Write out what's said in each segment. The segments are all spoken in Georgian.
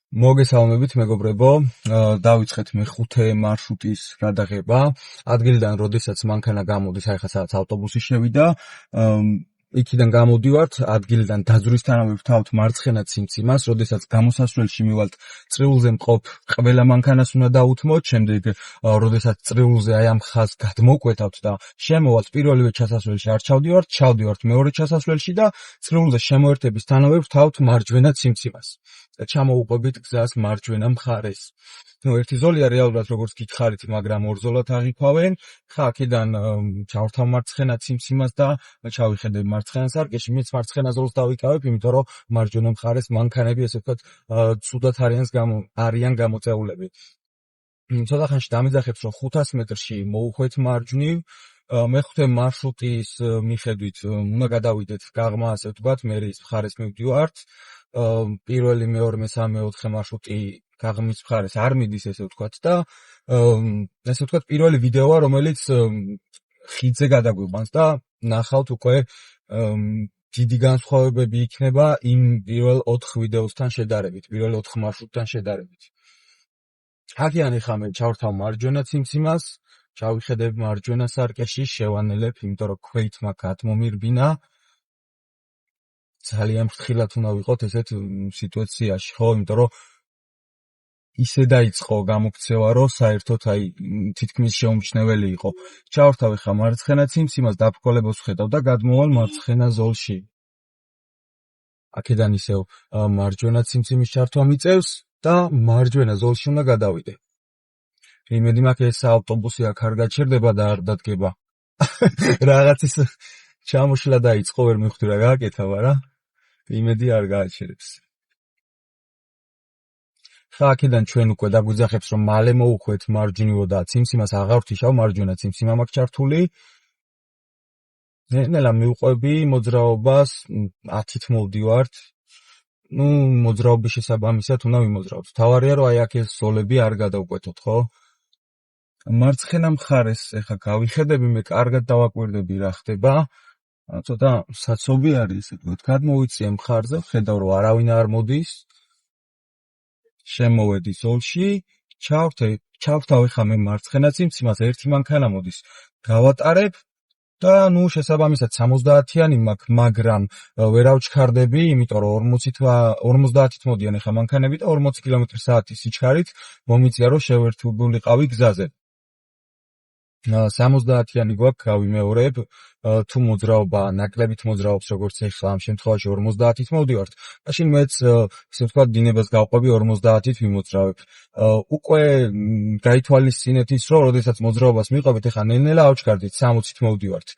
მოგესალმებით მეგობრებო, დავიწყეთ მეხუთე მარშრუტის გადაღება. ადგილიდან, როდესაც მანქანა გამოდის, აი ხა სადაც ავტობუსი შევიდა, იქიდან გამოდივართ, ადგილიდან დაძვრისთანავე ვთავთ მარცხენა ციმციმას, როდესაც გამოსასვლელში მივალთ წრიულზე მყოფ ყველა მანქანას უნდა დაუთმოთ, შემდეგ როდესაც წრიულზე აი ამ ხაზს გადმოკვეთავთ და შემოვალთ პირველივე ჩასასვლელში არ ჩავდივართ მეორე ჩასასვლელში და წრიულზე შემოერთებისთანავე ვთავთ მარჯვენა ციმციმას. ჩამოუყვებით გზას მარჯვენა მხარეს. ერთი ზოლია რეალურად როგორც გითხარით, მაგრამ ორ ზოლად აღიქვავენ. ხა აქედან ჩავრთავ მარცხენა ციმციმას და ჩავიხედებ მარცხენა სარკეში, მეც მარცხენა ზოლს დავიკავებ, იმიტომ რომ მარჯვენა მხარეს მანქანები, ესე ვთქვათ, ცუდად არიან გამოწეულები. ცოტა ხანში დამიძახებს, რომ 500 მეტრში მოუხვეთ მარჯვნივ. მეხუთე მარშრუტის მიხედვით უნდა გადავიდეთ გაღმა, ასე ვთქვათ, მერის მხარეს მივდივართ. პირველი, მეორე, მესამე, მეოთხე მარშრუტი გაღმის მხარეს არ მიდის, ესე ვთქვათ და ესე ვთქვათ, პირველი ვიდეოა, რომელიც ხიდზე გადაგვიყვანს და ნახავთ უკვე დიდი განსხვავებები იქნება იმ პირველ 4 ვიდეოსთან შედარებით, პირველ 4 მარშრუტთან შედარებით. აქედან ახლა მე ჩავრთავ მარჯვენა ციმციმას, ჩავიხედებ მარჯვენა სარკეში, შევანელებ, იმიტომ რომ ქვით მაქვს გადმომირბინა. ძალიან ფრთხილად უნდა ვიყოთ ესეთ სიტუაციაში, ხო, იმიტომ რომ ისე დაიწყო გამოქცევა, რომ საერთოდ აი თითქმის შეუმჩნეველი იყო. ჩავართავ ახლა მარცხენა ციმციმას, დაბრკოლებას ვხედავ და გადმოვალ მარცხენა ზოლში. აქედან ისევ მარჯვენა ციმციმის ჩართვა მიწევს და მარჯვენა ზოლში უნდა გადავიდე. იმედი მაქვს, ეს ავტობუსი აქ არ გაჩერდება და არ დადგება. რაღაცის ჩამოშლა დაიწყო, ვერ მივხვდი რა გააკეთა, მაგრამ იმედი არ გააჩერებს. ხა აქედან ჩვენ უკვე დაგვიძახებს, რომ მალე მოუხვეთ მარჯვნივო და ციმციმას აღარ ვთიშავ, მარჯვენა ციმციმა მაქვს ჩართული. ნელა მივყვები მოძრაობას, 10-ით მოვდივართ. მოძრაობის შესაბამისად უნდა ვიმოძრაოთ. თავარია, რომ აი აქ ეს ზოლები არ გადავკვეთოთ, ხო? მარცხენა მხარეს ეხა გავიხედები, მე კარგად დავაკვირდები რა ხდება. ცოტა საცობი არის, ესე ვთქვათ, გადმოვიწიე მხარზე, ხედავ, რომ არავინ არ მოდის. შემოვედი ზოლში, ჩავთავ ეხა მე მარცხენა ციმციმას, ერთი მანქანა მოდის. გავატარებ და შესაბამისად 70-იანი მაქვს, მაგრამ ვერ ავჩქარდები, იმიტომ რომ 50-ით მოდიან ეხა მანქანები და 40 კმ/სთ სიჩქარით მომიწია, რომ შევერთებულიყავი გზაზე. 70-იანი გვაქვს, გავიმეორებ, თუ მოძრაობა ნაკლებით მოძრაობს, როგორც ეხლა ამ შემთხვევაში 50-ით მოვდივართ, მაშინ მეც ესე ვთქვათ, დინებას გავყვები 50-ით ვიმოძრავებ. უკვე გაითვალისწინეთ ის, რომ როდესაც მოძრაობას მივყვებით, ეხლა ნელ-ნელა ავჩქარდით, 60-ით მოვდივართ.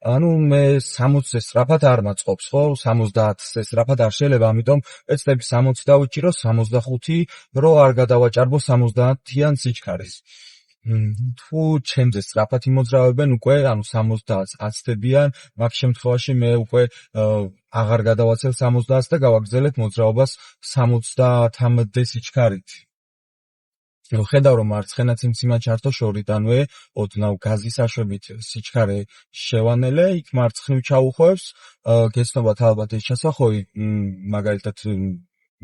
ანუ მე 60-ზე სწრაფად არ მაწყობს, ხო? 70-ზე სწრაფად არ შეიძლება, ამიტომ ეცდები 60 დავიჭირო, 65, რომ არ გადავაჭარბო 70-იან სიჩქარეს. თუ ჩემზე სწრაფად იმოძრავებენ, უკვე ანუ 70-ს აცდებიან, მაგ შემთხვევაში მე უკვე აღარ გადავაცევ 70-ს და გავაგრძელებ მოძრაობას 70-მდე სიჩქარით. ხედავ, რომ მარცხენა ციმციმა ჩართო შორიდანვე, ოდნავ გაზის აშვებით სიჩქარე შევანელე, იქ მარცხნივ ჩაუხვევს, გეცნობათ ალბათ ეს ჩასახოი, მაგალითად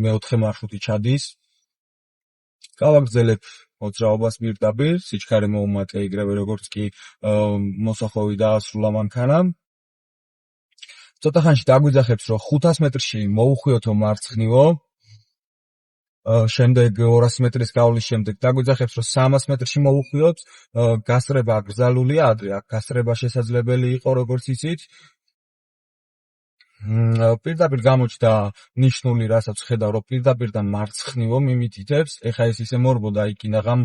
მეოთხე მარშრუტი ჩადის. გავაგრძელებ მოძრაობას პირდაპირ, სიჩქარე მოუმატე იგივე როგორც კი მოსახოვი დაასრულა მანქანამ. ცოტა ხანში დაგვიძახებს, რომ 500 მეტრში მოუხვიოთო მარცხნივო. შემდეგ 200 მეტრის გავლის შემდეგ დაგვიძახებს, რომ 300 მეტრში მოუხვიოთ. გასწრება აკრძალულია ადრე, აქ გასწრება შესაძლებელი იყო, როგორც იცით. პირდაპირ გამოჩნდა ნიშნული, რასაც ხედავ, რომ პირდაპირ და მარცხნივო მიმიტითებს. ეხა ეს ისე მორბოდა, იქ ინაღამ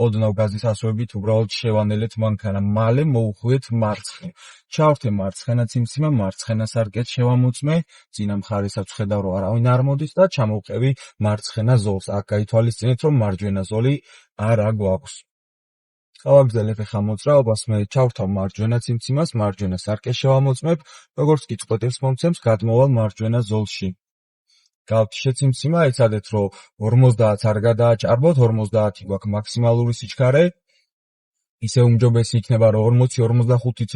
ოდნავ გაზის ასვებით უბრალოდ შევანელეთ მანქანა. მალე მოუხვიეთ მარცხნივ. ჩავრთე მარცხენა ციმციმა, მარცხენა სარკეც შევამოწმე, წინა მხარესაც ხედავ, რომ არავინ არ მოდის და ჩამოვყევი მარცხენა ზოლს. აქ გაითვალისწინეთ, რომ მარჯვენა ზოლი არ აგვაქვს. გავაგრძელებ ეხა მოძრაობას, მე ჩავრთავ მარჯვენა ციმციმას, მარჯვენა სარკეს შევამოწმებ, როგორც კი წყვეტებს მომცემს, გადმოვალ მარჯვენა ზოლში. გავთიშე ციმციმა, ეცადეთ, რომ 50-ს არ გადააჭარბოთ, 50 გვაქვს მაქსიმალური სიჩქარე. ისე უმჯობესი იქნება, რომ 40-45-ით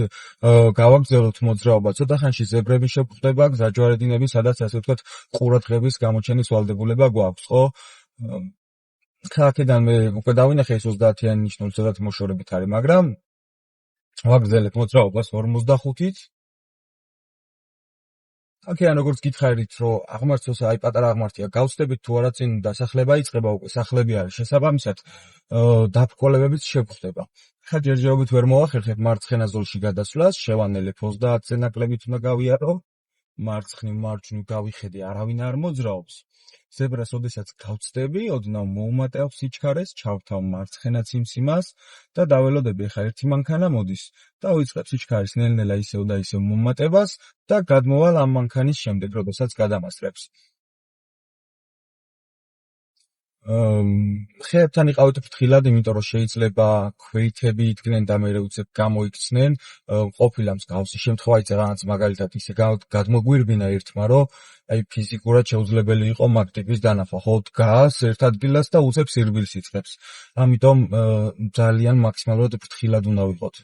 გავაგრძელოთ მოძრაობა. ცოტა ხანში ზებრები შევხვდება, გზაჯვარედინები, სადაც ასე ვთქვათ, ყურადღების გამოჩენის ვალდებულება გვაქვს, ხო? აქედან მე უკვე დავინახე ეს 30-იანი ნიშნული ცოტათი მოშორებით არის, მაგრამ ვაგრძელებ მოძრაობას 45-ით. აქედან როგორც გითხარით, რომ აღმართოს აი პატარა აღმართია გავხსდებით თუ არა წინ დასახლება იწყება უკვე სახლები არის შესაბამისად დაბრკოლებებიც შევხვდება. ხა ჯერჯერობით ვერ მოახერხებ მარცხენა ზოლში გადასვლას, შევანელებ 30-ზე ნაკლებით უნდა გავიარო, მარცხნივ მარჯვნივ გავიხედე, არავინ არ მოძრაობს. ზებრას ოდესაც გავწდები, ოდნავ მოუმატავ სიჩქარეს, ჩავთავ მარცხენა ციმციმას და დაველოდები, ხა ერთი მანქანა მოდის. დავიწყებ სიჩქარის ნელ-ნელა ისევ და ისევ მომატებას და გადმოვალ ამ მანქანის შემდეგ, როდესაც გადამასწრებს. ხეებთან იყავით ფრთხილად, იმიტომ რომ შეიძლება ქვეითები იდგნენ და მერე უცებ გამოიქცნენ. ყოფილა მსგავსი შემთხვევა, იცი რაღაც მაგალითად ისე გადმოგვირბინა ერთმა, რომ აი ფიზიკურად შეუძლებელი იყო მაგ ტიპის დანახვა, ხო, დგას ერთ ადგილას და უცებ სირბილს იწყებს. ამიტომ ძალიან მაქსიმალურად ფრთხილად უნდა ვიყოთ.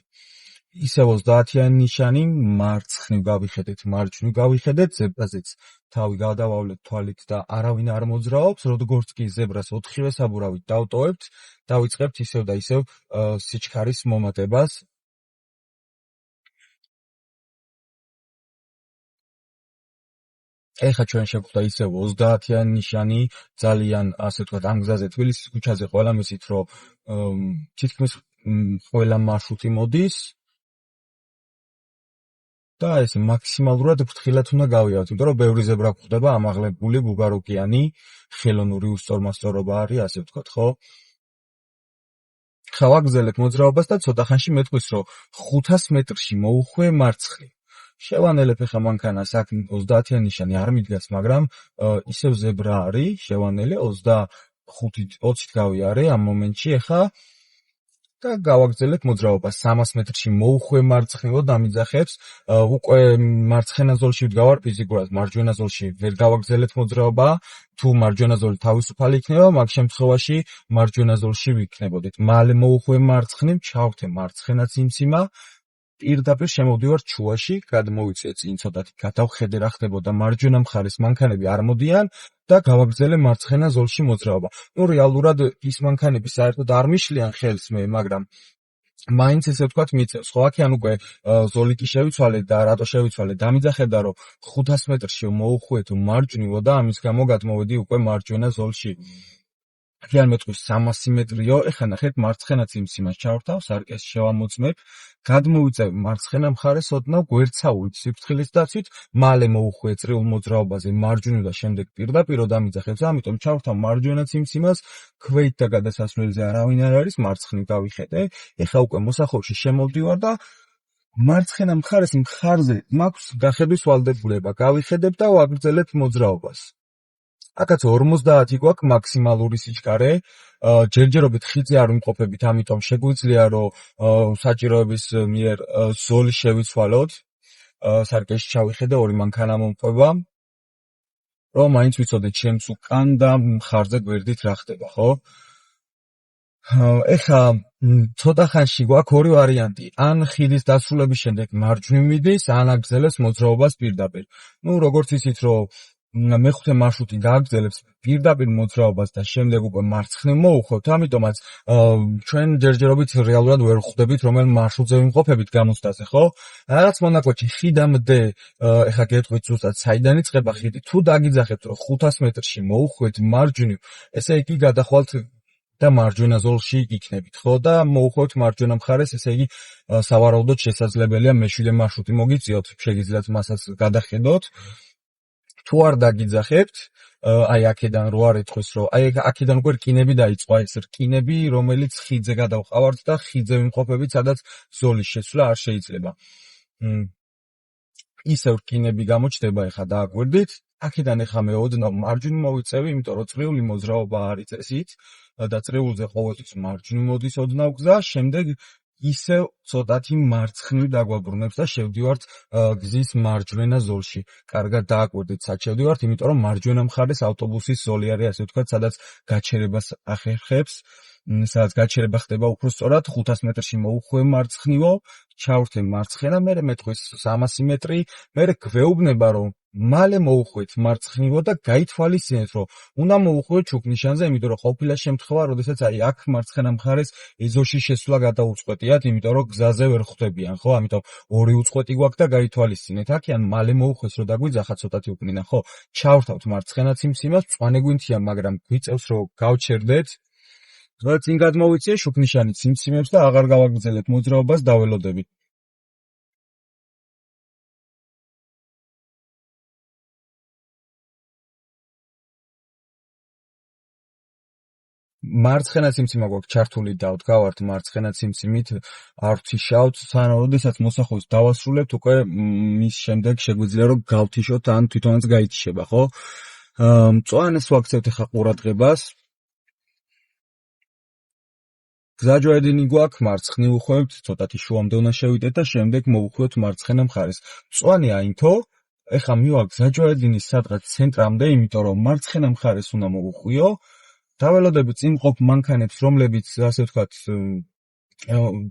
ისევ 30-იანი ნიშანი, მარცხნივ გავიხედეთ, მარჯვნივ გავიხედეთ, ზებრაზეც თავი გადავავლეთ თვალით და არავინ არ მოძრაობს, როგორც კი ზებრას 4-ვე საბურავით დავტოვებთ, დავიწყებთ ისევ და ისევ სიჩქარის მომატებას. ეხლა ჩვენ შევხვდა ისევ 30-იანი ნიშანი, ძალიან ასე ვთქვათ, ამ გზაზე თბილისის ქუჩაზე ყველა მისით, რომ თითქმის ყველა მარშრუტი მოდის. და ეს მაქსიმალურად ფრთხილად უნდა გავიაროთ, იმიტომ რომ ბევრი ზებრა გვხვდება ამაღლებული, ბუგაროკიანი, ხელოვნური უსწორმასწორობა არის, ასე ვთქვათ, ხო? ხა ვაგრძელებ მოძრაობას და ცოტა ხანში მეთქვის, რომ 500 მეტრში მოუხვე მარცხნივ. შევანელებ ახლა მანქანას, აქ 30-იანი ნიშანი არ მიდგას, მაგრამ ისევ ზებრა არის, შევანელე 25-20-ით გავიარე ამ მომენტში ახლა და გავაგრძელებ მოძრაობას 300 მეტრში მოუხვე მარცხნივ დამიძახებს, უკვე მარცხენა ზოლში ვდგავარ ფიზიკურად, მარჯვენა ზოლში ვერ გავაგრძელებ მოძრაობა, თუ მარჯვენა ზოლი თავისუფალი იქნება, მაგ შემთხვევაში მარჯვენა ზოლში ვიქნებოდით. მალე მოუხვე მარცხნივ, ჩავთე მარცხენა ციმციმა, პირდაპირ შემოვდივარ ჩუაში, გადმოვიწე წინ ცოტათი, გადავხედე რა ხდებოდა მარჯვენა მხარეს მანქანები არ მოდიან და გავაგრძელე მარცხენა ზოლში მოძრაობა. რეალურად ის მანქანები საერთოდ არ მიშლიან ხელს მე, მაგრამ მაინც ესე ვთქვათ მიწევს, ხო, აქედან უკვე ზოლი კი შევიცვალე და რატო შევიცვალე, დამიძახებდა, რომ 500 მეტრში მოუხვეთ მარჯვნივ და ამის გამო გადმოვედი უკვე მარჯვენა ზოლში. აქედან მეტყვის 300 მეტრიო, ეხლა ნახეთ მარცხენა ციმციმას ჩავრთავ, სარკეს შევამოწმებ, გადმოვიწევ მარცხენა მხარეს ოდნავ გვერდსაუით სიფრთხილის დაცვით, მალე მოუხვე წრიულ მოძრაობაზე მარჯვნივ და შემდეგ პირდაპირ დამიძახებს, ამიტომ ჩავრთავ მარჯვენა ციმციმას, ქვეით და გადასასვლელზე არავინ არ არის, მარცხნივ გავიხედე, ეხლა უკვე მოსახორში შემოვდივარ და მარცხენა მხარზე მაქვს გახედვის ვალდებულება, გავიხედებ და ვაგრძელებ მოძრაობას. აქაც 50 გვაქვს მაქსიმალური სიჩქარე, ჯერჯერობით ხიდზე არ ვიმყოფებით, ამიტომ შეგვიძლია, რომ საჭიროების მიერ ზოლი შევიცვალოთ, სარკეში ჩავიხედე, ორი მანქანა მომყვება, რომ მაინც ვიცოდეთ ჩემს უკან და მხარზე გვერდით რა ხდება, ხო? ეხლა ცოტა ხანში გვაქვს ორი ვარიანტი, ან ხიდის დასრულების შემდეგ მარჯვნივ მიდის, ან აგრძელებს მოძრაობას პირდაპირ. როგორც იცით, რომ მეხუთე მარშრუტი გააგრძელებს პირდაპირ მოძრაობას და შემდეგ უკვე მარცხნივ მოუხვევთ, ამიტომაც ჩვენ ჯერჯერობით რეალურად ვერ ხვდებით, რომელ მარშრუტზე ვიმყოფებით გამოცდაზე, ხო? რაღაც მონაკვეთში ხიდამდე, ეხლა გეტყვით ზუსტად საიდან იწყება ხიდი, თუ დაგიძახებთ, რომ 500 მეტრში მოუხვეთ მარჯვნივ, ესე იგი გადახვალთ და მარჯვენა ზოლში იქნებით, ხო? და მოუხვევთ მარჯვენა მხარეს, ესე იგი სავარაუდოდ შესაძლებელია მეშვიდე მარშრუტი მოგიწიოთ, შეგიძლიათ მასაც გადახედოთ. თუ არ დაგიძახებთ, აი აქედან რო არ ეთქვის, რომ აი აქედან უკვე რკინები დაიწყო, ეს რკინები, რომელიც ხიდზე გადავყავართ და ხიდზე ვიმყოფებით, სადაც ზოლის შეცვლა არ შეიძლება. ისევ რკინები გამოჩნდება, ეხლა დააგვერდით, აქედან ეხლა მე ოდნავ მარჯვნივ მოვიწევი, იმიტომ რომ წრიული მოძრაობა არის წესით და წრიულზე ყოველთვის მარჯვნივ მოდის ოდნავ გზა, შემდეგ ისევ ცოტათი მარცხნივ დაგვაბრუნებს და შევდივართ გზის მარჯვენა ზოლში. კარგად დააკვირდით, სად შევდივართ, იმიტომ რომ მარჯვენა მხარეს ავტობუსის ზოლი არის, ასე ვთქვათ, სადაც გაჩერებას ახერხებს სადაც გაჩერება ხდება უფრო სწორად 500 მეტრში მოუხვე მარცხნივო, ჩავრთე მარცხენა, მერე მეტყვის 300 მეტრი, მერე გვეუბნება რომ მალე მოუხვეთ მარცხნივო და გაითვალისწინეთ რომ უნდა მოუხვიოთ ჩუქნიშანზე, იმიტომ რომ ყოფილა შემთხვევა, როდესაც აი აქ მარცხენა მხარეს ეზოში შესვლა გადაუწყვეტიათ, იმიტომ რომ გზაზე ვერ ხვდებიან, ხო? ამიტომ ორი უწყვეტი გვაქვს და გაითვალისწინეთ. აქიან მალე მოუხვეს რომ დაგვიძახა ცოტათი უკნინა, ხო? ჩავრთავთ მარცხენა ციმციმას, მწვანე გვინთია, მაგრამ გვიწევს რომ გავჩერდეთ. რაც წინ გადმოვიწიე შუქნიშანი ციმციმებს და აღარ გავაგრძელეთ მოძრაობას, დაველოდებით. მარცხენა ციმციმა გვაქვს ჩართული და ვდგავართ მარცხენა ციმციმით, არ ვთიშავთ, როდესაც მოსახვევს დავასრულებთ, უკვე მის შემდეგ შეგვიძლია რომ გავთიშოთ ან თვითონაც გაითიშება, ხო? მწვანეს ვაქცევთ ახლა ყურადღებას. გზაჯვარედინი გვაქვს, მარცხნი უხვევთ, ცოტათი შუამდე უნდა შევიდეთ და შემდეგ მოვუხვევთ მარცხენა მხარეს. მწვანე აინთო, ეხლა მივა გზაჯვარედინის სადღაც ცენტრამდე, იმიტომ რომ მარცხენა მხარეს უნდა მოვუხვიო. დაველოდებით წინ მყოფ მანქანებს, რომლებიც ასე ვთქვათ,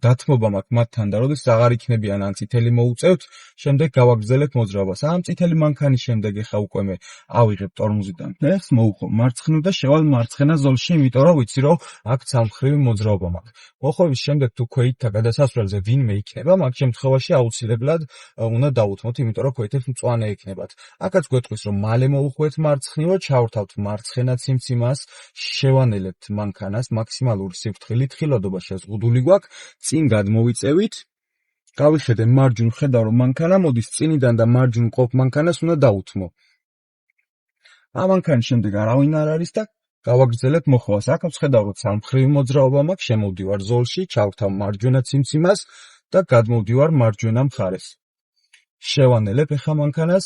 დათმობა მაქვს მათთან და როდესაც აღარ იქნებიან ან წითელი მოუწევთ, შემდეგ გავაგრძელებ მოძრაობას. ამ წითელი მანქანის შემდეგ ეხლა უკვე მე ავიღებ ტორმოზიდან ფეხს, მოვუხო მარცხნივ და შევალ მარცხენა ზოლში, იმიტომ რომ ვიცი რომ აქ ცალმხრივი მოძრაობა მაქვს. მოხვევის შემდეგ თუ ქვეითთა გადასასვლელზე ვინმე იქნება, მაგ შემთხვევაში აუცილებლად უნდა დავუთმოთ, იმიტომ რომ ქვეითებს მწვანე ექნებათ. აქაც გვეტყვის რომ მალე მოვუხვეთ მარცხნივ, ჩავრთავთ მარცხენა ციმციმას, შევანელებთ მანქანას მაქსიმალური სიფრთხილით, ხილვადობა შეზღუდული გვაქვს. წინ გადმოვიწევით, გავიხედე მარჯვნივ, ხედავ რომ მანქანა მოდის წინიდან და მარჯვნივ ყოფ მანქანას უნდა დავუთმო. ამ მანქანის შემდეგ არავინ არ არის და გავაგრძელებ მოხვას. აქაც ხედავ რომ ცალმხრივი მოძრაობა მაქვს, შემოვდივარ ზოლში, ჩავრთავ მარჯვენა ციმციმას და გადმოვდივარ მარჯვენა მხარეს. შევანელებ ეხა მანქანას,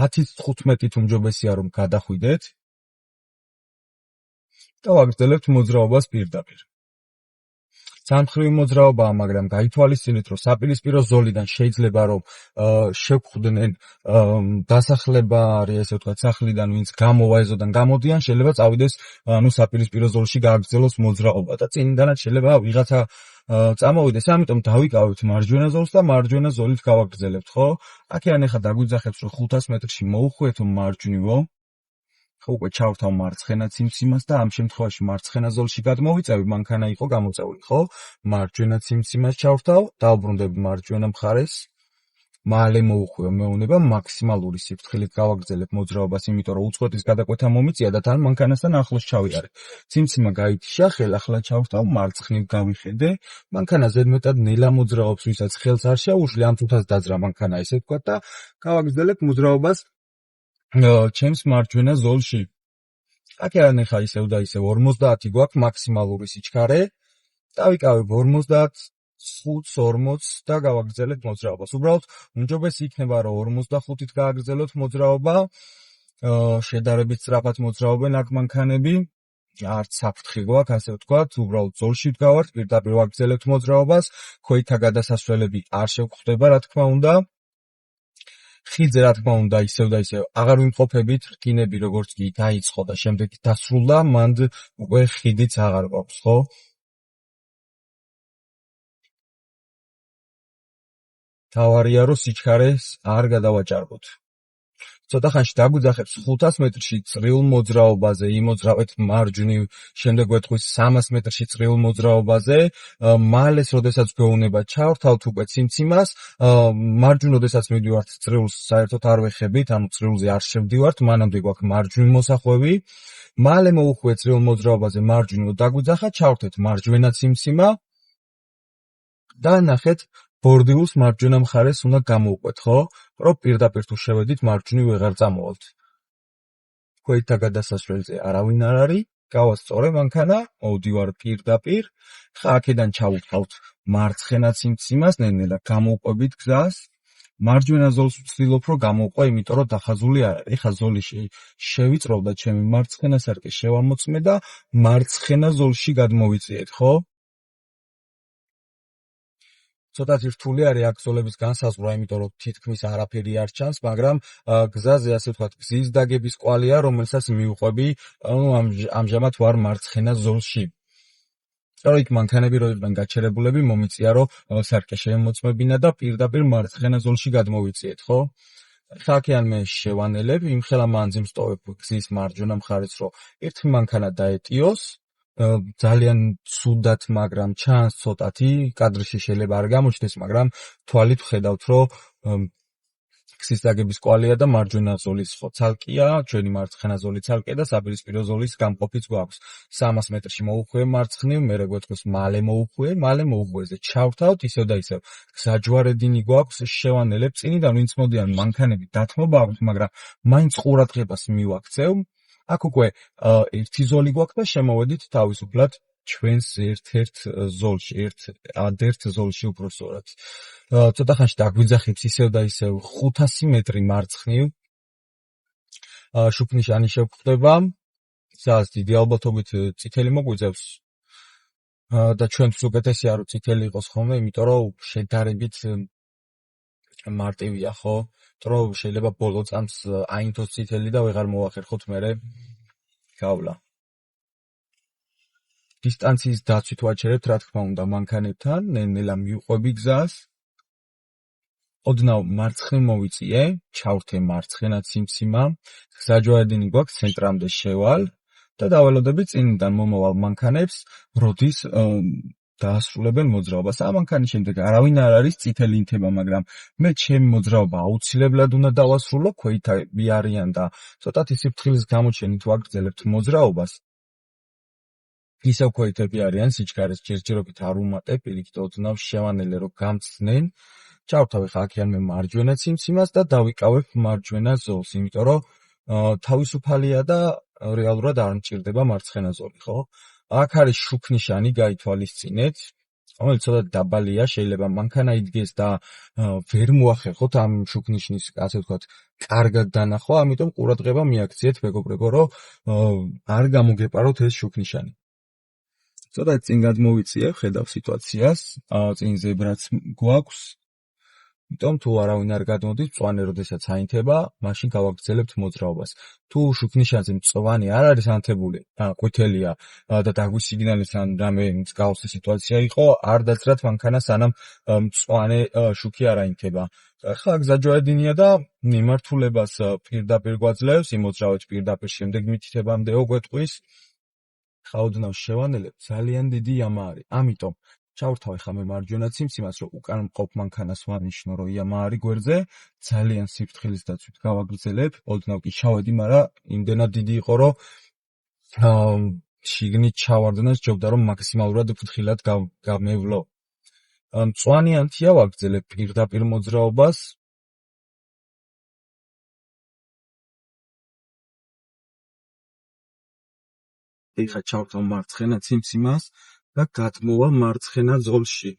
10-15-ით უმჯობესია რომ გადახვიდეთ და ვაგრძელებთ მოძრაობას პირდაპირ. ცალმხრივი მოძრაობაა, მაგრამ გაითვალისწინეთ, რომ საპირისპირო ზოლიდან შეიძლება რომ შეგხვდნენ დასახლება არის, ესე ვთქვათ, სახლიდან ვინც გამოვა ეზოდან გამოდიან, შეიძლება წავიდეს საპირისპირო ზოლში გააგრძელოს მოძრაობა და წინიდანაც შეიძლება ვიღაცა წამოვიდეს, ამიტომ დავიკავებთ მარჯვენა ზოლს და მარჯვენა ზოლით გავაგრძელებთ, ხო? აქედან ახლა დაგვიძახებს რომ 500 მეტრში მოუხვიეთ მარჯვნივო. ხო, უკვე ჩავრთავ მარცხენა ციმციმას და ამ შემთხვევაში მარცხენა ზოლში გადმოვიწევი, მანქანა იყო გამოწეული, ხო? მარჯვენა ციმციმას ჩავრთავ, დავბრუნდები მარჯვენა მხარეს. მალე მოუხვიო მეუნება, მაქსიმალური სიფრთხილით გავაგრძელებ მოძრაობას, იმიტომ რომ უწყვეტის გადაკვეთა მომიწია და თან მანქანასთან ახლოს ჩავიარე. ციმციმა გაითიშა, ხელახლა ჩავრთავ, მარცხნივ გავიხედე. მანქანა ზედმეტად ნელა მოძრაობს, ვისაც ხელს არ შეაუშვი, ამ თუთას დაძრა მანქანა, ესე ვთქვათ და გავაგრძელებ მოძრაობას ჩემს მარჯვენა ზოლში. აქედან ახლა ისევ და ისევ 50 გვაქვს მაქსიმალური სიჩქარე. დავიკავებ 55-40 და გავაგრძელებ მოძრაობას. უბრალოდ უმჯობესი იქნება რომ 45-ით გააგრძელოთ მოძრაობა. შედარებით სწრაფად მოძრაობენ აქ მანქანები. არც საფრთხე გვაქვს, ასე ვთქვათ, უბრალოდ ზოლში ვდგავართ, პირდაპირ ვაგრძელებთ მოძრაობას. ქვეითთა გადასასვლელები არ შევხვდება, რა თქმა უნდა. ხიდზე რა თქმა უნდა ისევ და ისევ აღარ ვიმყოფებით, რკინები როგორც კი დაიწყო და შემდეგ დასრულდა, მანდ უკვე ხიდიც აღარ გვაქვს, ხო? თავარია რომ სიჩქარეს არ გადავაჭარბოთ. ცოტა ხანში დაგვიძახებს 500 მეტრში წრიულ მოძრაობაზე, იმოძრავეთ მარჯვნივ, შემდეგ ვეთქვის 300 მეტრში წრიულ მოძრაობაზე, მალეს როდესაც გვეუბნება ჩავრთავთ უკვე ციმციმას, მარჯვნივ როდესაც მივდივართ წრიულს საერთოდ არ ვეხებით, ანუ წრიულზე არ შევდივართ, მანამდე გვაქვს მარჯვნივ მოსახვევი, მალე მოუხვიეთ წრიულ მოძრაობაზე მარჯვნივ დაგვიძახა, ჩავრთეთ მარჯვენა ციმციმა და ნახეთ ბორდილს მარჯვენა მხარეს უნდა გამოვყვეთ, ხო? რომ პირდაპირ თუ შევედით, მარჯვნივ ვეღარ წამოვალთ. ქვეითთა გადასასვლელზე არავინ არ არის, გავასწორე მანქანა, მოვდივარ პირდაპირ, ხა აქედან ჩავუთავთ მარცხენა ციმციმას, ნელ-ნელა გამოვყვებით გზას. მარჯვენა ზოლს ვცდილობ რომ გამოვყვე, იმიტომ რომ დახაზული არ არის. ეხა ზოლი შევიწროვ და ჩემი მარცხენა სარკე შევამოწმე და მარცხენა ზოლში გადმოვიწიეთ, ხო? ცოტათი რთული არის აქ ზოლების განსაზღვრა, იმიტომ რომ თითქმის არაფერი არ ჩანს, მაგრამ გზაზე ასე ვთქვათ, გზის დაგების კვალია, რომელსაც მივყვები, ამჟამად ვარ მარცხენა ზოლში. სწორედ იქ მანქანები როდებიდან გაჩერებულები მომიწია რომ სარკე შემოწმებინა და პირდაპირ მარცხენა ზოლში გადმოვიწიეთ, ხო? ხაქიან მე შევანელებ, იმხელა მანძილს სტოვებ გზის მარჯვენა მხარეს, რომ ერთი მანქანა დაეტიოს, ძალიან ცუდად, მაგრამ ჩანს ცოტათი, კადრში შეიძლება არ გამოჩნდეს, მაგრამ თვალით ვხედავთ, რომ გზის დაგების კვალია და მარჯვენა ზოლის ხო ცალკეა, ჩვენი მარცხენა ზოლი ცალკეა და საპირისპირო ზოლის გამყოფიც გვაქვს. 300 მეტრში მოუხვიე მარცხნივ, მერე გვეთქვეს მალე მოუხვიეზე ჩავთავთ ისევ და ისევ. გზაჯვარედინი გვაქვს, შევანელებ წინიდან ვინც მოდიან მანქანები დათმობა აქვს, მაგრამ მაინც ყურადღებას მივაქცევ. აქ უკვე ერთი ზოლი გვაქვს და შემოვედით თავისუფლად ჩვენს ერთ-ერთ ზოლში, ერთ ზოლში უпростоრად. ცოტა ხანში დაგვიძახებს ისევ და ისევ 500 მეტრი მარცხნივ. შუქნიშანი შევხვდება, სადაც დიდი ალბათობით წითელი მოგვიძევს. და ჩვენთვის უკეთესია რომ წითელი იყოს ხოლმე, იმიტომ რომ შედარებით მარტივია, ხო? იმიტომ რომ შეიძლება ბოლო წამს აინთოს წითელი და ვეღარ მოახერხოთ მერე გავლა. დისტანციის დაცვით ვაჩერებთ, რა თქმა უნდა, მანქანებთან, ნელ-ნელა მივყვები გზას. ოდნავ მარცხნივ მოვიწიე, ჩავრთე მარცხენა ციმციმა, გზაჯვარედინი გვაქვს, ცენტრამდე შევალ და დაველოდები წინიდან მომავალ მანქანებს, როდის დაასრულებენ მოძრაობას. ამ მანქანის შემდეგ არავინ არ არის წითელი ინთება, მაგრამ მე ჩემი მოძრაობა აუცილებლად უნდა დავასრულო, ქვეითები არიან და ცოტათი სიფრთხილის გამოჩენით ვაგრძელებთ მოძრაობას. ისევ ქვეითები არიან, სიჩქარეს ჯერჯერობით არ უმატებ, პირიქით ოდნავ შევანელე რომ გამწდნენ. ჩავთავე ხაქიან მე მარჯვენა ციმციმას და დავიკავებ მარჯვენა ზოლს, იმიტომ რომ თავისუფალია და რეალურად არ მჭირდება მარცხენა ზოლი, ხო? აქ არის შუქნიშანი, გაითვალისწინეთ, რომელიც ცოტა დაბალია, შეიძლება მანქანა იდგეს და ვერ მოახერხოთ ამ შუქნიშნის, ასე ვთქვათ, კარგად დანახვა, ამიტომ ყურადღება მიაქციეთ, მეგობრებო, რომ არ გამოგეპაროთ ეს შუქნიშანი. ცოტა წინ გადმოვიწიე, ხედავ სიტუაციას, წინ ზებრაც გვაქვს. იმიტომ თუ არავინ არ გადმოდის, მწვანე როდესაც აინთება, მაშინ გავაგრძელებთ მოძრაობას. თუ შუქნიშანზე მწვანე არ არის ანთებული, ყვითელია და დაგვისიგნალეს ან რამე მსგავსი სიტუაცია იყო, არ დაძრათ მანქანა, სანამ მწვანე შუქი არ აინთება. ხა გზაჯვარედინია და მიმართულებას პირდაპირ გვაძლევს, იმოძრავეთ პირდაპირ შემდეგ მითითებამდეო გვეტყვის. ხა ოდნავ შევანელებ, ძალიან დიდი იამა არის. ამიტომ ჩავრთავე ხამე მარჯვენა ციმციმას, რომ უკან მყოფ მანქანას ვანიშნო, რომ იამა არის გვერდზე, ძალიან სიფრთხილის დაცვით გავაგრძელებ, ოდნავ კი ჩავედი, მაგრამ იმდენად დიდი იყო, რომ შიგნით ჩავარდნა, სჯობდა რომ მაქსიმალურად ფრთხილად გამევლო. მწვანე ანთია ვაგრძელებ პირდაპირ მოძრაობას. ეხლა ჩავთავ მარცხენა ციმციმას და გადმოვალ მარცხენა ზოლში.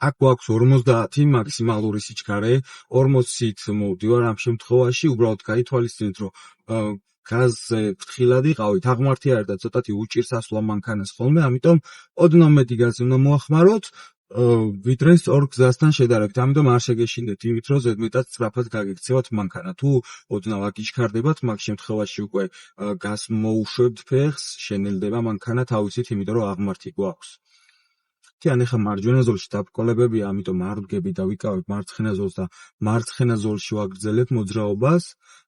აქ გვაქვს 50 მაქსიმალური სიჩქარე, 40-ით მოვდივარ ამ შემთხვევაში, უბრალოდ გაითვალისწინეთ, რომ გაზზე ფრთხილად იყავით, აღმართი არის და ცოტათი უჭირს ასვლა მანქანას ხოლმე, ამიტომ ოდნავ მეტი გაზი უნდა მოახმაროთ, ვიდრე სწორ გზასთან შედარებით. ამიტომ არ შეგეშინდეთ იმით, რომ ზედმეტად სწრაფად გაგექცევათ მანქანა. თუ ოდნავ აგიჩქარდებათ, მაგ შემთხვევაში უკვე გაზს მოუშვებთ ფეხს, შენელდება მანქანა თავისით, იმიტომ რომ აღმართი გვაქვს. ან ეხა მარჯვენა ზოლში დაბრკოლებებია, ამიტომ არ ვდგები და ვიკავებ მარცხენა ზოლს და მარცხენა ზოლში ვაგრძელებ მოძრაობას.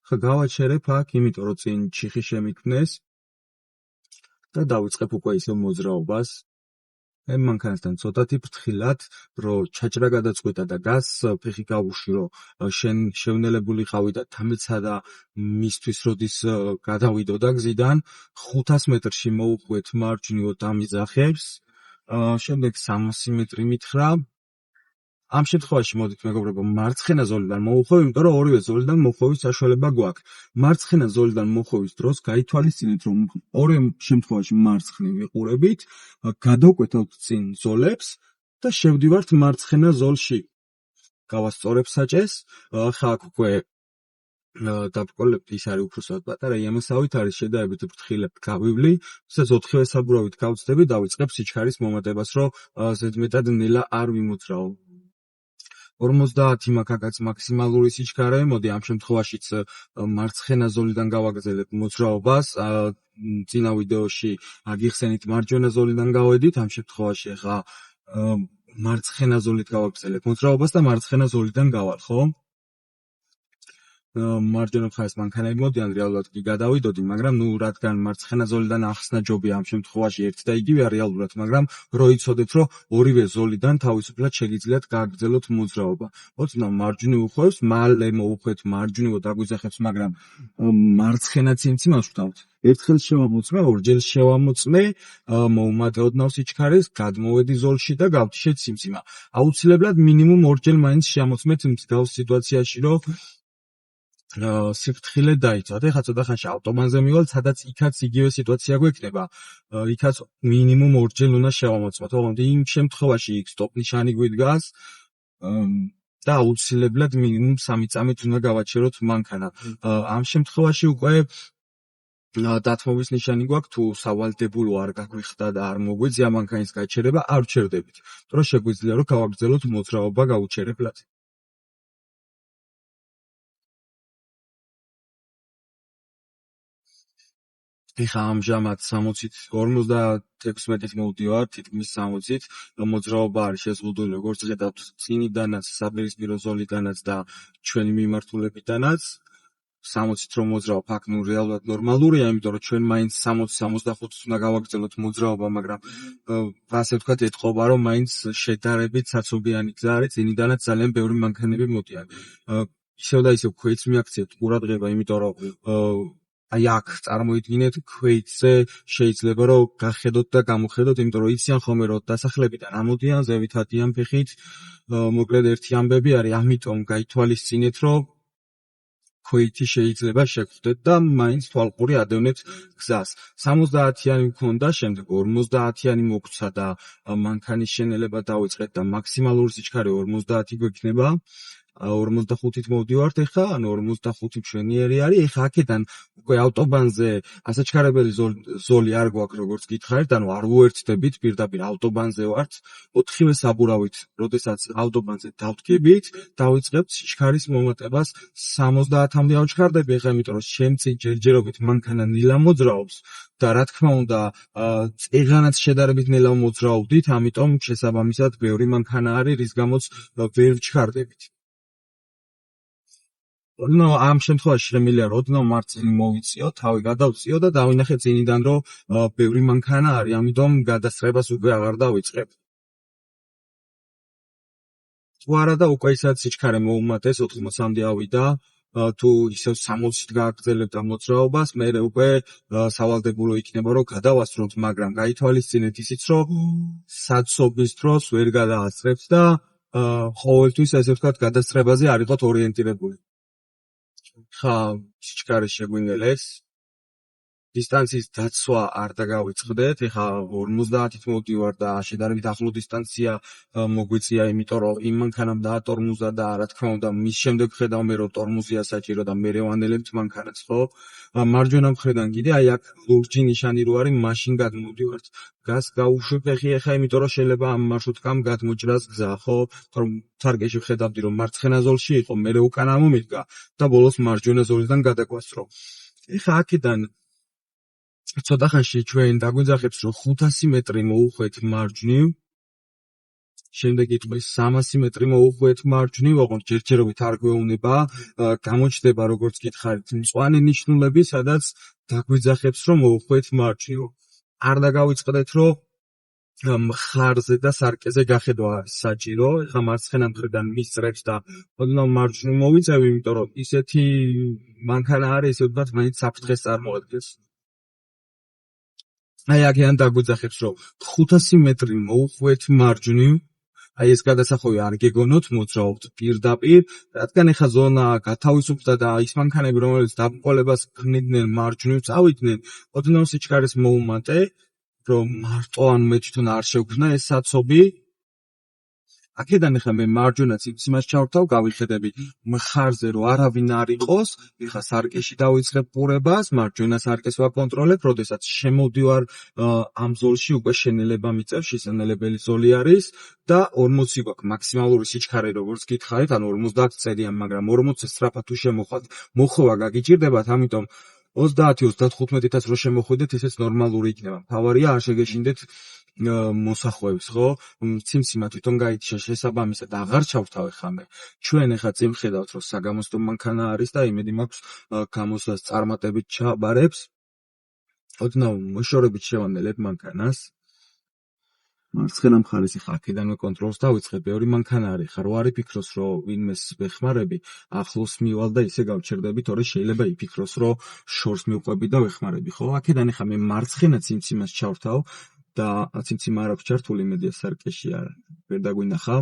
ხა გავაჩერებ აქ, იმიტომ რომ წინ ჩიხი შემიქმნეს და დავიწყებ უკვე ისევ მოძრაობას. ამ მანქანასთან ცოტათი ფრთხილად, რომ ჩაჭრა გადაწყვიტა და გაზს ფეხი გავუში, რომ შევნელებული ყავი და თამეცა და მისთვის როდის გადავიდო და გზიდან 500 მეტრში მოუხვეთ მარჯვნივ დამიძახებს. შემდეგ 300 მეტრი მითხრა. ამ შემთხვევაში მოდით მეგობრებო, მარცხენა ზოლიდან მოვუხვევ, იმიტომ რომ ორივე ზოლიდან მოხვევის საშუალება გვაქვს. მარცხენა ზოლიდან მოხვევის დროს გაითვალისწინეთ, რომ ორივე შემთხვევაში მარცხნივ ვიყურებით, გადავკვეთავთ წინ ზოლებს და შევდივართ მარცხენა ზოლში. გავასწორებ საჭეს, ხა აქ უკვე დაბრკოლებთ, ის არის უბრალოდ პატარა იამასავით, არის შედარებით ფრთხილად გავივლი, სადაც 4-ვე საბურავით გავწდები, დავიწყებ სიჩქარის მომატებას, რომ ზედმეტად ნელა არ ვიმოძრაო. 50 მაგაგაც მაქსიმალური სიჩქარე, მოდი ამ შემთხვევაშიც მარცხენა ზოლიდან გავაგრძელებ მოძრაობას. წინა ვიდეოში აგიხსენით მარჯვენა ზოლიდან გავედით, ამ შემთხვევაში ახლა მარცხენა ზოლით გავაგრძელებ მოძრაობას და მარცხენა ზოლიდან გავალ, ხო? მარჯვენა მხარეს მანქანები მოდიან, რეალურად კი გადავიდოდი, მაგრამ რადგან მარცხენა ზოლიდან ახსნა ჯობია ამ შემთხვევაში ერთ და იგივეა რეალურად, მაგრამ რო იცოდეთ, რომ ორივე ზოლიდან თავისუფლად შეგიძლიათ გააგრძელოთ მოძრაობა. ოდნავ მარჯვნივ უხვევს, მალე მოუხვეთ მარჯვნივ დაგვიძახებს, მაგრამ მარცხენა ციმციმას ვთავთ. ერთხელ შევამოწმე, ორჯერ შევამოწმე, მოუმატე ოდნავ სიჩქარეს, გადმოვედი ზოლში და გავთიშე ციმციმა. აუცილებლად მინიმუმ ორჯერ მაინც შემოწმეთ მსგავს სიტუაციაში, რომ სიფრთხილე დაიცვათ. ეხლა ცოტა ხანში ავტობანზე მივალ, სადაც იქაც იგივე სიტუაცია გვექნება. იქაც მინიმუმ ორჯერ უნდა შევამოწმოთ. ოღონდ იმ შემთხვევაში იქ სტოპ ნიშანი გვიდგას და აუცილებლად მინიმუმ 3 წამით უნდა გავაჩეროთ მანქანა. ამ შემთხვევაში უკვე დათმობის ნიშანი გვაქვს, თუ სავალდებულო არ გაგვიხდა და არ მოგვეძია მანქანის გაჩერება, არ ვჩერდებით. იმიტომ რომ შეგვიძლია რომ გავაგრძელოთ მოძრაობა გაუჩერებლად. ეხლა ამჟამად 60-ით 56-ით მოვდივარ, თითქმის 60-ით. მოძრაობა არის შეზღუდული, როგორც ხედავთ, წინიდანაც, საპირისპირო ზოლიდანაც და ჩვენი მიმართულებიდანაც. 60-ით რომ მოძრაობ, აქ რეალურად ნორმალურია, იმიტომ რომ ჩვენ მაინც 60-65-ით უნდა გავაგრძელოთ მოძრაობა, მაგრამ ასე ვთქვათ, ეთყობა, რომ მაინც შედარებით საცობიანი გზა არის, წინიდანაც ძალიან ბევრი მანქანები მოდიან. ისევ და ისევ ქვეითს მიაქციევთ ყურადღება, იმიტომ რომ აი აქ წარმოიდგინეთ, ქვეითზე შეიძლება რომ გახედოთ და გამოხედოთ, იმიტომ რომ იციან ხოლმე რომ დასახლებიდან ამოდიან, ზევით ადიან ფეხით, მოკლედ ერთი ამბები არის, ამიტომ გაითვალისწინეთ, რომ ქვეითი შეიძლება შეგხვდეთ და მაინც თვალყური ადევნეთ გზას. 70-იანი მქონდა, შემდეგ 50-იანი მოგცა და მანქანის შენელება დავიწყეთ და მაქსიმალური სიჩქარე 50 გვექნება. 45-ით მოვდივართ ეხლა, ანუ 45 მშვენიერი არის. ეხლა აქედან უკვე ავტობანზე ასაჩქარებელი ზოლი არ გვაქვს, როგორც გითხარით, ანუ არ უერთდებით, პირდაპირ ავტობანზე ვართ. 4-ვე საბურავით, როდესაც ავტობანზე დავდგებით, დავიწყებთ სიჩქარის მომატებას 70-მდე ავჩქარდები ეხლა, იმიტომ რომ შემწი ჯერჯერობით მანქანა ნელა მოძრაობს და რა თქმა უნდა, წეღანაც შედარებით ნელა მოძრაობდით, ამიტომ შესაბამისად ბევრი მანქანა არის, რის გამოც ვერ ვჩქარდებით. ამ შემთხვევაში შემიძლია ოდნავ მარცხნივ მოვიწიო, თავი გადავწიო და დავინახე წინიდან, რომ ბევრი მანქანა არის, ამიტომ გადასწრებას უკვე აღარ დავიწყებ. თუ არა და უკვე ისაც სიჩქარე მოუმატეს, 80-მდე ავიდა, თუ ისევ 60-ით გააგრძელებ და მოძრაობას, მერე უკვე სავალდებულო იქნება, რომ გადავასრულოთ, მაგრამ გაითვალისწინეთ ისიც, რომ საცობის დროს ვერ გადაასწრებთ და ყოველთვის ესე ვთქვათ, გადასწრებაზე არ იყოთ ორიენტირებული. ხა სიჩქარე შეგვინელეს, დისტანციის დაცვა არ დაგავიწყდეთ, ეხლა 50-ით მოვდივარ და შედარებით ახლო დისტანცია მოგვიწია, იმიტომ რომ იმ მანქანამ დაატორმუზა და რა თქმა უნდა მის შემდეგ ხედავ მე რომ ტორმუზია საჭირო და მე ვანელებთ მანქანას, ხო? მარჯვენა მხრიდან კიდე აი აქ ლურჯი ნიშანი რო არის, მაშინ გადმოვდივართ. გას გავუშვი ფეხი ეხლა, იმიტომ რომ შეიძლება ამ მარშრუტკამ გადმოჭრას გზა, ხო? რომ თარგეში ხედავდი რომ მარცხენა ზოლში იყო, მე უკან ამომიდგა და ბოლოს მარჯვენა ზოლიდან გადაგვასწრო. ეხლა აქედან ცოტა ხანში ჩვენ დაგვიძახებს, რომ 500 მეტრი მოუხვეთ მარჯვნივ, შემდეგ იტყვის 300 მეტრი მოუხვეთ მარჯვნივ, ოღონდ ჯერჯერობით არ გვეუბნება, გამოჩნდება როგორც გითხარით მწვანე ნიშნულები, სადაც დაგვიძახებს, რომ მოუხვეთ მარჯვნივ. არ დაგავიწყდეთ, რომ მხარზე და სარკეზე გახედვა საჭირო, ეხლა მარცხენა მხრიდან მისწრებს და ოდნავ მარჯვნივ მოვიწევ, იმიტომ რომ ისეთი მანქანა არის, ესე ვთქვათ, მაინც საფრთხეს წარმოადგენს. აი აქედან დაგვიძახებს, რომ 500 მეტრი მოუხვეთ მარჯვნივ, აი ეს გადასახვევი არ გეგონოთ, მოძრაობთ პირდაპირ, რადგან ეხა ზონა გათავისუფლდა და ის მანქანები, რომელიც დაბრკოლებას ქმნიდნენ მარჯვნივ წავიდნენ, ოდნავ სიჩქარეს მოუმატე, რომ მარტო ან მე თვითონ არ შევქმნა ეს საცობი აქედან ახლა მე მარჯვენა ციმციმას ჩავრთავ, გავიხედები მხარზე რომ არავინ არ იყოს, ეხლა სარკეში დავიწყებ ყურებას, მარჯვენა სარკეს ვაკონტროლებ, როდესაც შემოვდივარ ამ ზოლში უკვე შენელება მიწევს, შესანელებელი ზოლი არის და 40 გვაქვს მაქსიმალური სიჩქარე, როგორც გითხარით, ანუ 50 წერიან, მაგრამ 40-ზე სწრაფად თუ შემოხვდათ, მოხვევა გაგიჭირდებათ, ამიტომ 30-35-ით რო შემოხვიდეთ, ესეც ნორმალური იქნება. თავარია არ შეგეშინდეთ მოსახვევს, ხო? ციმციმა თვითონ გაიჩა შესაბამისად აღარ ჩავთავე ხამე. ჩვენ ახლა წინ ხედავთ, რომ საგამოსტო მანქანა არის და იმედი მაქვს გამოსვლას წარმატებით ჩააბარებს. ოდნავ მოშორებით შევანელებ მანქანას. მარცხენა მხარეს ახლა აქედანვე კონტროლს დავიწყებ, ბევრი მანქანა არის, ხა რო არ იფიქროს, რომ ვინმეს ვეხმარები, ახლოს მივალ და ისე გავჩერდები, თორე შეიძლება იფიქროს, რომ შორს მივყვები და ვეხმარები, ხო? აქედან ახლა მე მარცხენა ციმციმას ჩავრთავ და ციმციმა არ აქვს ჩართული, მედია სარკეში არა, ვერ დაგვინახა.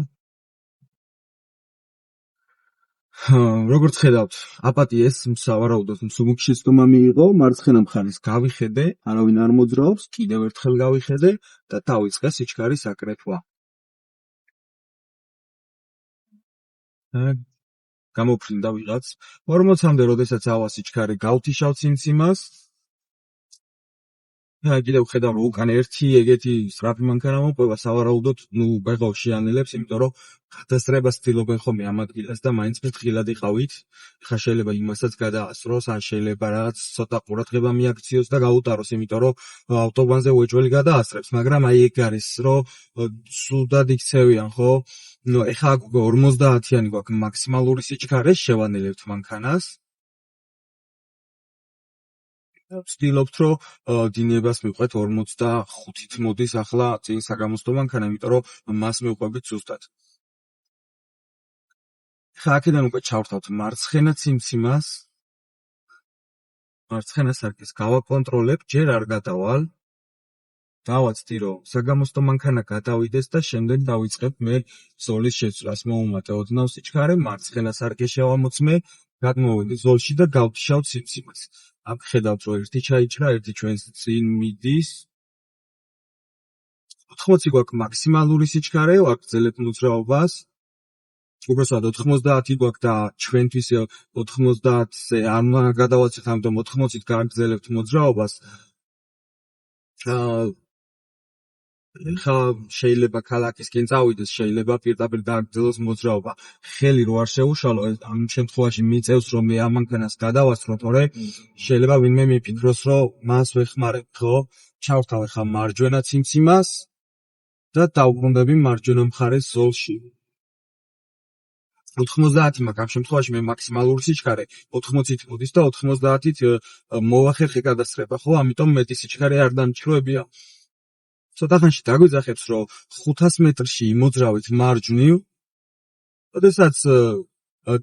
როგორც ხედავთ, აპატიეს სავარაუდოდ მსუბუქ შეცდომა მიიღო, მარცხენა მხარეს გავიხედე, არავინ არ მოძრაობს, კიდევ ერთხელ გავიხედე და დავიწყე სიჩქარის აკრეფვა. გამოფრინდა ვიღაც 40-მდე, როდესაც ავა სიჩქარე გავთიშავ ციმციმას. კიდევ ხედავ, რომ უკან ერთი ეგეთი სწრაფი მანქანა მოყვება, სავარაუდოდ, ბეღავს შეანელებს, იმიტომ რომ გადასწრებას ცდილობენ ხოლმე ამ ადგილას და მაინც ფრთხილად იყავით. ხა შეიძლება იმასაც გადაასწროს, ან შეიძლება რაღაც ცოტა ყურადღება მიაქციოს და გაუტაროს, იმიტომ რომ ავტობანზე უეჭველი გადაასწრებს, მაგრამ აი ეგ არის, რომ სუდად იქცევიან, ხო? ეხლა აქ 50-იანი გვაქვს მაქსიმალური სიჩქარე, შევანელებთ მანქანას. ვცდილობთ, რომ დინებას მივყვეთ 45-ით მოდის ახლა წინ საგამოსტო მანქანა, იმიტომ რომ მას მივყვებით ზუსტად. ხა აქედან უკვე ჩავრთავთ მარცხენა ციმციმას, მარცხენა სარკეს გავაკონტროლებ, ჯერ არ გადავალ, დავაცდი, რომ საგამოსტო მანქანა გადავიდეს და შემდეგ დავიწყებ მე ზოლის შეცვლას, მოუმატე ოდნავ სიჩქარე, მარცხენა სარკე შევამოწმე, გადმოვედი ზოლში და გავთიშავ ციმციმას. აქ ხედავთ, რომ ერთი ჩაიჭრა, ერთი ჩვენს წინ მიდის. 80 გვაქვს მაქსიმალური სიჩქარე, ვაგრძელებთ მოძრაობას. უბრალოდ 90 გვაქვს და ჩვენთვის 90-ზე არ უნდა გადავაცეთ, ამიტომ 80-ით გააგრძელებთ მოძრაობას. ხა შეიძლება ქალაქისკენ წავიდეს, შეიძლება პირდაპირ დააგრძელოს მოძრაობა. ხელი რო არ შეუშალო, ამ შემთხვევაში მიწევს, რომ მე ამ მანქანას გადავასწრო, თორე შეიძლება ვინმე მიფიქროს, რომ მას ვეხმარებ, ხო? ჩავრთავ ხა მარჯვენა ციმციმას და დავბრუნდები მარჯვენა მხარეს ზოლში. 90 მაქვს, ამ შემთხვევაში მე მაქსიმალური სიჩქარე 80-ით მოდის და 90-ით მოვახერხე გადასწრება, ხო? ამიტომ მეტი სიჩქარე არ დამჭროებია. ცოტა ხანში დაგვიძახებს, რომ 500 მეტრში იმოძრავით მარჯვნივ, როდესაც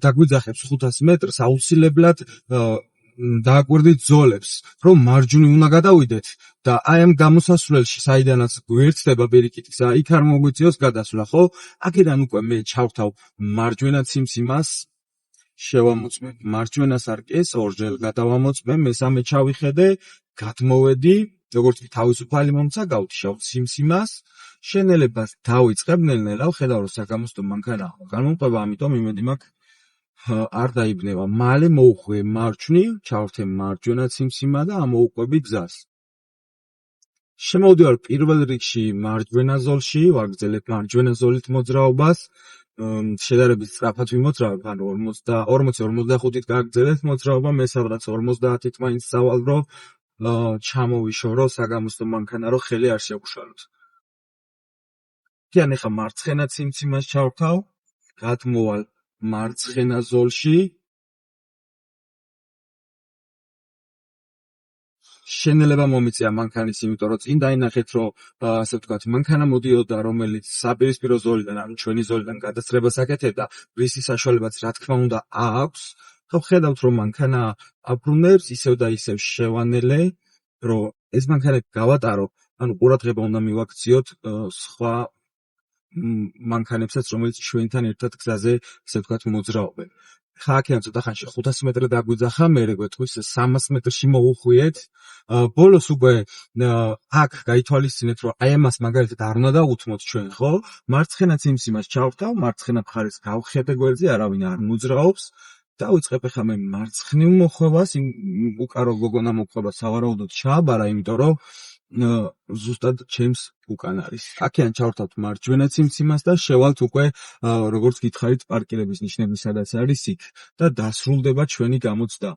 დაგვიძახებს 500 მეტრს, აუცილებლად დააკვირდით ზოლებს, რომ მარჯვნივ უნდა გადავიდეთ და აი ამ გამოსასვლელში, საიდანაც გვერდდება პირიქით, იქ არ მოგვიწიოს გადასვლა, ხო? აქედან უკვე მე ჩავრთავ მარჯვენა ციმციმას, შევამოწმებ მარჯვენა სარკეს, ორჯერ გადავამოწმე, მესამე ჩავიხედე, გადმოვედი, როგორც კი თავისუფალი მომცა, გავთიშავ ციმციმას, შენელებას დავიწყებ ნელ-ნელა, ხედავ, რომ საგამოსტო მანქანა გამომყვება, ამიტომ იმედი მაქვს არ დაიბნევა. მალე მოვხვე მარჯვნივ, ჩავრთე მარჯვენა ციმციმა და ამოუყვები გზას. შემოვდივარ პირველ რიგში მარჯვენა ზოლში, ვაგრძელებ მარჯვენა ზოლით მოძრაობას, შედარებით სწრაფად ვიმოძრავებ, ანუ 40-55-ით გააგრძელებთ მოძრაობა, მე სადღაც 50-ით მაინც სავალ, რომ ჩამოვიშორო საგამოსტო მანქანა, რომ ხელი არ შეუშალოთ. კიან ახლა მარცხენა ციმციმას ჩავრთავ, გადმოვალ მარცხენა ზოლში. შენელება მომიწია მანქანის, იმიტომ რომ წინ დაინახეთ, რომ ასე ვთქვათ, მანქანა მოდიოდა, რომელიც საპირისპირო ზოლიდან, ანუ ჩვენი ზოლიდან გადასწრებას აკეთებდა, რისი საშუალებაც რა თქმა უნდა აქვს. ხო ხედავთ, რომ მანქანა აბრუნებს, ისევ და ისევ შევანელე, რომ ეს მანქანები გავატარო, ანუ ყურადღება უნდა მივაქციოთ სხვა მანქანებსაც, რომელიც ჩვენთან ერთად გზაზე, ასე ვთქვათ, მოძრაობენ. ხა აქედან ცოტა ხანში 500 მეტრე დაგვიძახა, მერე გვეთქვის 300 მეტრში მოუხვიეთ. ბოლოს უკვე აქ გაითვალისწინეთ, რომ აი ამას მაგალითად არ უნდა დავუთმოთ ჩვენ, ხო? მარცხენა ციმციმას ჩავხტავ, მარცხენა მხარეს გავხიათე გვერდზე, არავინ არ მოძრაობს. დავიწყებ ახლა მე მარცხნივ მოხვევას, უკარო გოგონა მოხვება სავარაუდოდ ჩააბარა, იმიტომ რომ ზუსტად ჩემს უკან არის. აქედან ჩავრთავთ მარჯვენა ციმციმას და შევალთ უკვე, როგორც გითხარით, პარკირების ნიშნები სადაც არის იქ და დასრულდება ჩვენი გამოცდა.